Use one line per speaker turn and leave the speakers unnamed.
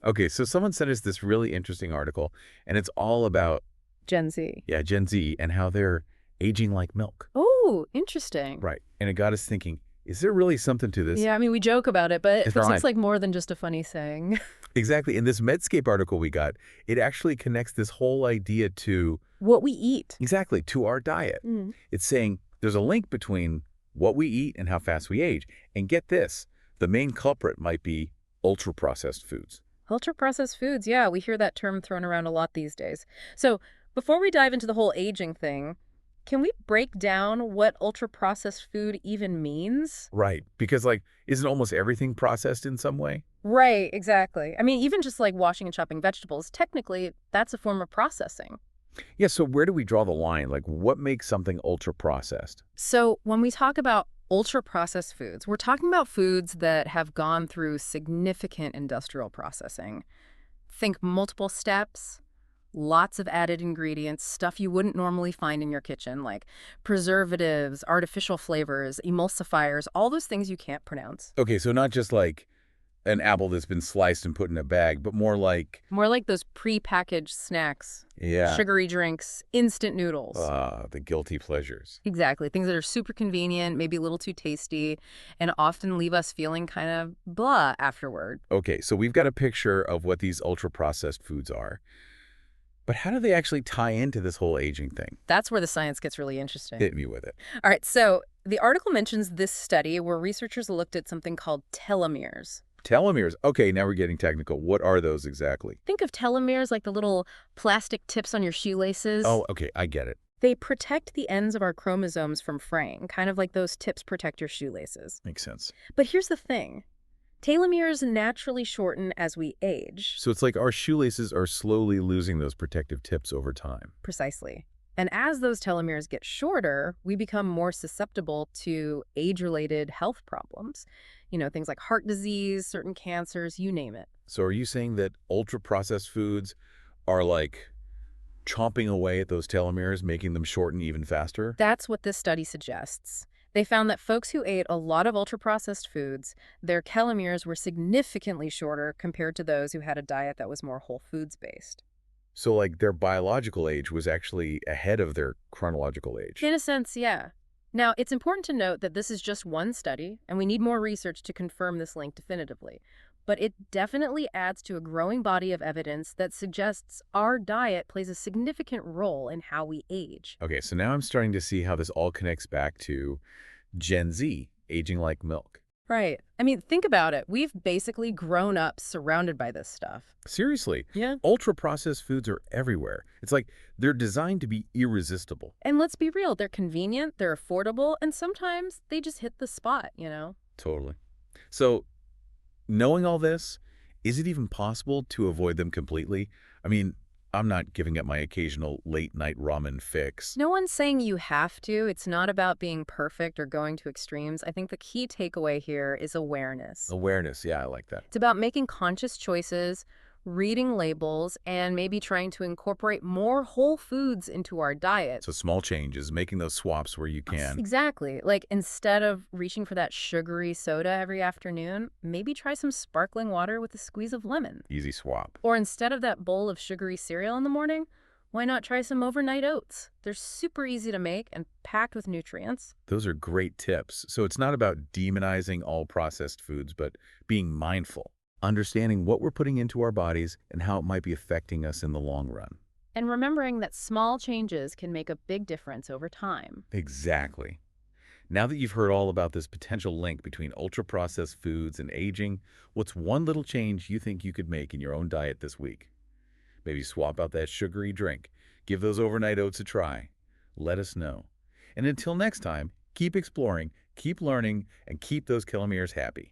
Okay, so someone sent us this really interesting article, and it's all about,
Gen Z.
yeah, Gen Z and how they're aging like milk.
Oh, interesting.
Right. And it got us thinking, is there really something to this?
Yeah, I mean, we joke about it, but
It's
it
fine.
looks like more than just a funny saying.
Exactly. In this Medscape article we got, it actually connects this whole idea to,
What we eat.
exactly, to our diet.
Mm.
It's saying there's a link between what we eat and how fast we age. And get this, the main culprit might be ultra-processed foods.
Ultra-processed foods, yeah, we hear that term thrown around a lot these days. So before we dive into the whole aging thing, can we break down what ultra-processed food even means?
Right. Because, like, isn't almost everything processed in some way?
Right, exactly. I mean, even just like washing and chopping vegetables, technically, that's a form of processing.
Yeah, so where do we draw the line? Like, what makes something ultra-processed?
So when we talk about ultra-processed foods, we're talking about foods that have gone through significant industrial processing. Think multiple steps, lots of added ingredients, stuff you wouldn't normally find in your kitchen, like preservatives, artificial flavors, emulsifiers, all those things you can't pronounce.
Okay, so not just like an apple that's been sliced and put in a bag, but more like,
More like those pre-packaged snacks,
yeah,
sugary drinks, instant noodles.
the guilty pleasures.
Exactly. Things that are super convenient, maybe a little too tasty, and often leave us feeling kind of blah afterward.
Okay, so we've got a picture of what these ultra-processed foods are. But how do they actually tie into this whole aging thing?
That's where the science gets really interesting.
Hit me with it.
All right, so the article mentions this study where researchers looked at something called telomeres.
Telomeres. Okay, now we're getting technical. What are those exactly?
Think of telomeres like the little plastic tips on your shoelaces.
Oh, okay, I get it.
They protect the ends of our chromosomes from fraying, kind of like those tips protect your shoelaces.
Makes sense.
But here's the thing. Telomeres naturally shorten as we age.
So it's like our shoelaces are slowly losing those protective tips over time.
Precisely. And as those telomeres get shorter, we become more susceptible to age-related health problems. You know, things like heart disease, certain cancers, you name it.
So are you saying that ultra-processed foods are like chomping away at those telomeres, making them shorten even faster?
That's what this study suggests. They found that folks who ate a lot of ultra-processed foods, their telomeres were significantly shorter compared to those who had a diet that was more whole foods-based.
So like their biological age was actually ahead of their chronological age.
In a sense, yeah. Now, it's important to note that this is just one study, and we need more research to confirm this link definitively. But it definitely adds to a growing body of evidence that suggests our diet plays a significant role in how we age.
Okay, so now I'm starting to see how this all connects back to Gen Z, aging like milk.
Right. I mean, think about it. We've basically grown up surrounded by this stuff.
Seriously,
Yeah.
ultra-processed foods are everywhere. It's like they're designed to be irresistible.
And let's be real, they're convenient, they're affordable, and sometimes they just hit the spot, you know?
Totally. So, knowing all this, is it even possible to avoid them completely? I mean, I'm not giving up my occasional late-night ramen fix.
No one's saying you have to. It's not about being perfect or going to extremes. I think the key takeaway here is awareness.
Awareness, yeah, I like that.
It's about making conscious choices, reading labels, and maybe trying to incorporate more whole foods into our diet.
So small changes, making those swaps where you can.
Exactly. Like instead of reaching for that sugary soda every afternoon, maybe try some sparkling water with a squeeze of lemon.
Easy swap.
Or instead of that bowl of sugary cereal in the morning, why not try some overnight oats? They're super easy to make and packed with nutrients.
Those are great tips. So it's not about demonizing all processed foods, but being mindful, understanding what we're putting into our bodies and how it might be affecting us in the long run.
And remembering that small changes can make a big difference over time.
Exactly. Now that you've heard all about this potential link between ultra-processed foods and aging, what's one little change you think you could make in your own diet this week? Maybe swap out that sugary drink. Give those overnight oats a try. Let us know. And until next time, keep exploring, keep learning, and keep those telomeres happy.